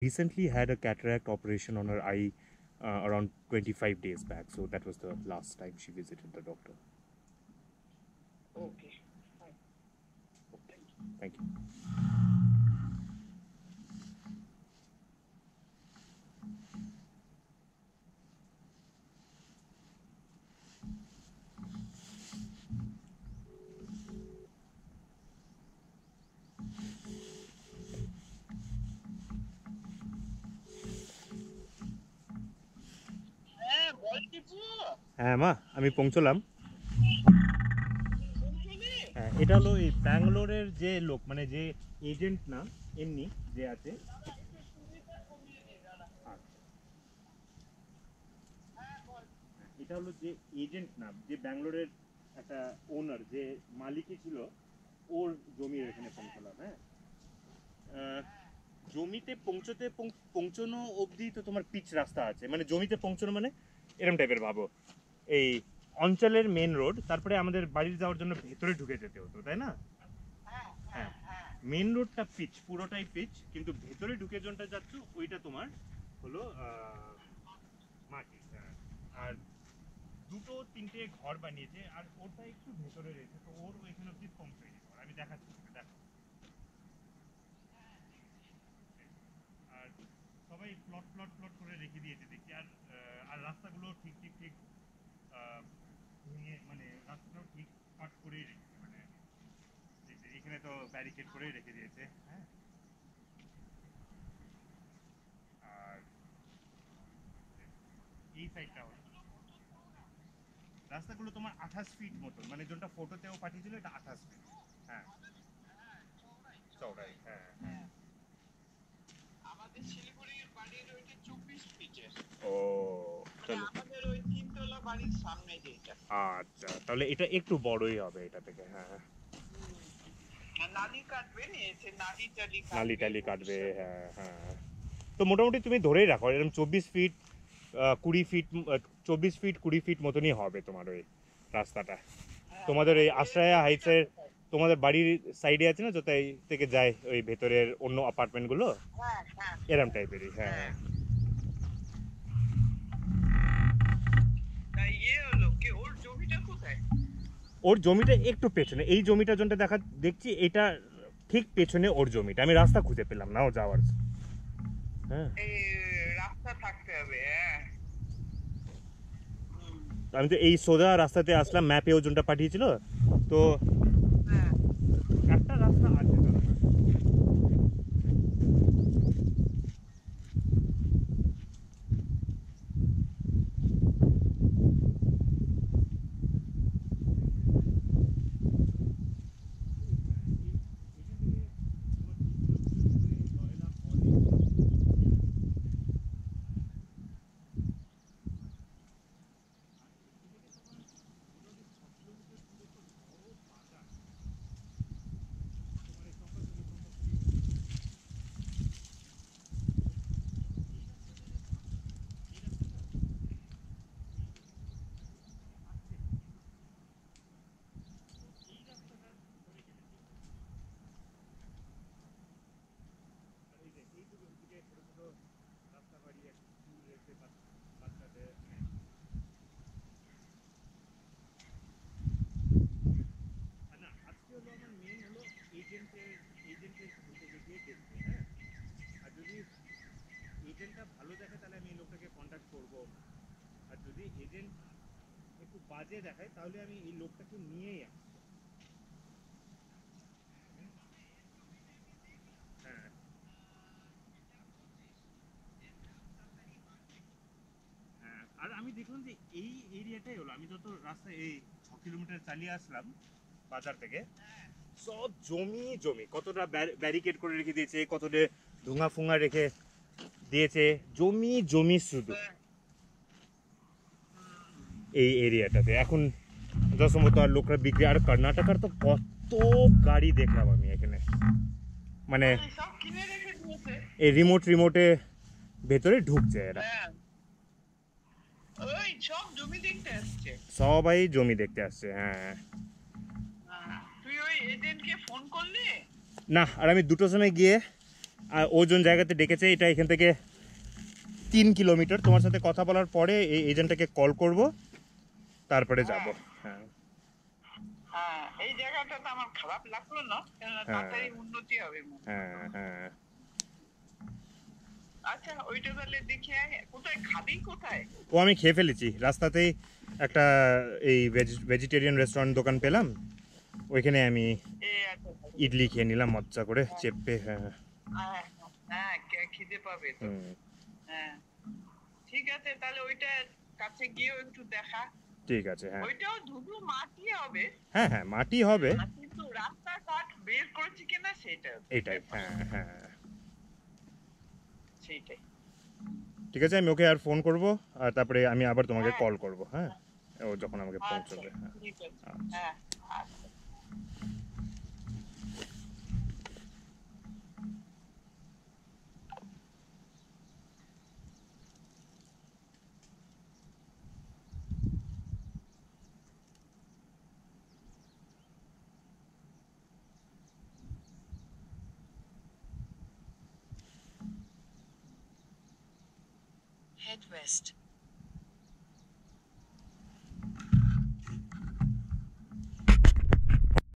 recently had a cataract operation on her eye around 25 days back. So that was the last time she visited the doctor. Okay. Fine. Thank you. হ্যাঁ বল টিপু হ্যাঁ মা, আমি পৌঁছলাম। পৌঁছলি? হ্যাঁ, এটা হলো এই ব্যাঙ্গালোরের যে লোক, মানে যে এজেন্ট না, এমনি যে আছে। এটা হলো যে এজেন্ট না, যে ব্যাঙ্গালোরের একটা ওনার, যে মালিকই ছিল, ওর জমির এখানে পৌঁছলাম। হ্যাঁ, জমিতে পৌঁছানো অবধি তো তোমার পিচ রাস্তা আছে, মানে জমিতে পৌঁছানো মানে এরম টাইপের ভাবো, এই অঞ্চলের মেন রোড, তারপরে আমাদের বাড়ি যাওয়ার জন্য ভেতরে ঢুকে যেতে হতো, তাই না? হ্যাঁ, মেন রোডটা পিচ, পুরোটাই পিচ, কিন্তু ভেতরে ঢুকে যোনটা যাচ্ছ ওইটা তোমার হলো মাটি। হ্যাঁ, আর দুটো তিনটে ঘর বানিয়েছে, আর ওটা একটু ভেতরে রয়েছে, তো ওর ওইখানে অব্দি পৌঁছায়নি। আমি দেখাচ্ছি, দেখো। আর সবাই প্লট প্লট প্লট করে রেখে দিয়েছে দেখি, আর আর রাস্তাগুলো ঠিক ঠিক ঠিক ভেঙে, মানে রাস্তাটাও ঠিক কাট করেই রেখেছে, মানে এখানে তো ব্যারিকেড করেই রেখে দিয়েছে। হ্যাঁ, আর এই সাইডটা রাস্তাগুলো তোমার 28 ফিট মতো, মানে যোনটা ফটোতেও পাঠিয়েছিল এটা 28 ফিট। হ্যাঁ, চওড়াই। হ্যাঁ হ্যাঁ, আমাদের শিলিগুড়ির বাড়ির ওইটা 24 ফিটের। ও মানে চলো, আমাদের ওই তিনতলা বাড়ির সামনে যেটা। আচ্ছা, তাহলে এটা একটু বড়ই হবে এটা থেকে। হ্যাঁ, আর নালি কাটবে নি, এসে নালি টালি নালি টালি কাটবে। হ্যাঁ হ্যাঁ, তো মোটামুটি তুমি ধরেই রাখো এরকম 24 ফিট 20 ফিট, 24 ফিট 20 ফিট মতনই হবে তোমার ওই রাস্তাটা। তোমাদের এই আশ্রয়া হাইটসের তোমাদের বাড়ির সাইডে আছে না, কোথায় থেকে যায় ওই ভেতরের অন্য অ্যাপার্টমেন্টগুলো, হ্যাঁ হ্যাঁ এরম টাইপেরই। হ্যাঁ, হ্যাঁ। তা ইয়ে হলো কি, ওর জমিটা কোথায়? ওর জমিটা একটু পেছনে, এই জমিটা যোনটা দেখছি এটা ঠিক পেছনে ওর জমিটা। আমি রাস্তা খুঁজে পেলাম না ও যাওয়ার। হ্যাঁ, এই রাস্তা থাকতে হবে। হ্যাঁ, আমি তো এই সোজা রাস্তাতে আসলাম, ম্যাপে ও যোনটা পাঠিয়েছিল, তো হ্যাঁ। একটা রাস্তা আছে। এজেন্টটা ভালো দেখে তাহলে আমি এই লোকটাকে কন্ট্যাক্ট করব, আর যদি এজেন্ট একটু বাজে দেখায় তাহলে আমি এই লোকটাকে নিয়েই আসবো। হ্যাঁ, হ্যাঁ, আর আমি দেখলাম যে এই এরিয়াটাই হলো, আমি যত রাস্তা এই 6 কিলোমিটার চালিয়ে আসলাম বাজার থেকে, সব জমি জমি, কতটা ব্যারিকেড করে রেখে দিয়েছে, কতটা ধুঙা ফুঙা রেখে দিয়েছে, জমি জমি শুধু এই এরিয়াটাতে। এখন যশোমত আর লোকরা বিক্রি, আর কর্ণাটকার তো কত গাড়ি দেখলাম আমি এখানে, মানে সব কিনে রেখে দিয়েছে। এই রিমোটে ভেতরে ঢুকছে এরা। ওই সব জমি দেখতে আসছে, সবাই জমি দেখতে আসছে। হ্যাঁ, তুই ওই এজেন্টকে ফোন করলি? না, আর আমি 2টোর সময় গিয়ে আর ওজন জায়গাতে ডেকেছে, এটা এখান থেকে 3 কিলোমিটার। তোমার সাথে কথা বলার পরে এই এজেন্টটাকে কল করব, তারপরে যাব। হ্যাঁ হ্যাঁ, এই জায়গাটা তো আমার খারাপ লাগলো না, কেননা হ্যাঁ তাড়াতাড়ি উন্নতি হবে মনে হয়। হ্যাঁ হ্যাঁ। আচ্ছা, ওইটা তাহলে দেখে আয়। কোথায় খাবি কোথায়? ও আমি খেয়ে ফেলেছি রাস্তাতেই, একটা এই ভেজিটেরিয়ান রেস্টুরেন্ট দোকান পেলাম, ওইখানে আমি আচ্ছা, ইডলি খেয়ে নিলাম মজ্জা করে চেপে। হ্যাঁ হ্যাঁ হ্যাঁ, খিদে পাবে তো। হুম, হ্যাঁ, ঠিক আছে, তাহলে ওইটা কাছে গিয়েও একটু দেখা। ঠিক আছে। হ্যাঁ ওইটাও ধুধু মাটি হবে, হ্যাঁ হ্যাঁ, মাটি হবে কিন্তু রাস্তাঘাট বের করেছে কিনা সেটা এটাই। ব্যাপার। হ্যাঁ হ্যাঁ, সেইটাই। ঠিক আছে, আমি ওকে আর ফোন করব, আর তারপরে আমি আবার তোমাকে হ্যাঁ, কল করব। হ্যাঁ, ও যখন আমাকে আচ্ছা, পৌঁছবে। হ্যাঁ ঠিক আছে। আচ্ছা। হ্যাঁ, আচ্ছা। Head west.